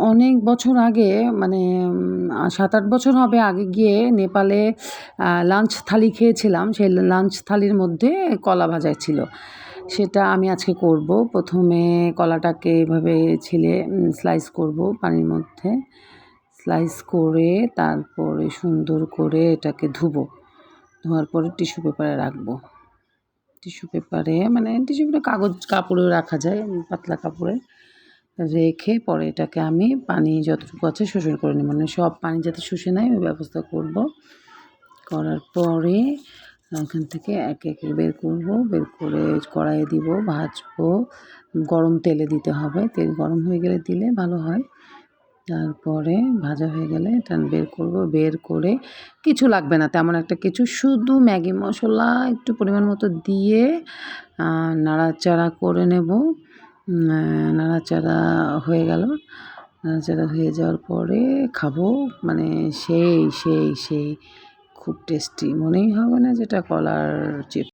অনেক বছর আগে মানে ৭-৮ বছর হবে আগে গিয়ে নেপালে লাঞ্চ থালি খেয়েছিলাম। সেই লাঞ্চ থালির মধ্যে কলা ভাজা ছিল। সেটা আমি আজকে করব। প্রথমে কলাটাকে এভাবে ছিলে স্লাইস করব পানির মধ্যে। স্লাইস করে তারপরে সুন্দর করে এটাকে ধুবো। ধোয়ার পরে টিস্যু পেপারে রাখবো। টিস্যু পেপারে মানে টিস্যু পেপারে কাপড়েও রাখা যায়, পাতলা কাপড়ে। রেখে পরে এটাকে আমি পানি যতটুকু আছে শোষণ করে নিই, মানে সব পানি যাতে শুষে নেয় ওই ব্যবস্থা করব। করার পরে ওখান থেকে একে একে বের করব, বের করে কড়াইয়ে দিব, ভাজবো। গরম তেলে দিতে হবে, তেল গরম হয়ে গেলে দিলে ভালো হয়। তারপরে ভাজা হয়ে গেলে এটা বের করব, বের করে কিছু লাগবে না তেমন একটা কিছু, শুধু ম্যাগি মশলা একটু পরিমাণ মতো দিয়ে নাড়াচাড়া করে নেব। নাড়াচাড়া হয়ে গেল, নাড়াচাড়া হয়ে যাওয়ার পরে খাবো, মানে সেই খুব টেস্টি, মনেই হবে না যেটা কলার চিপস।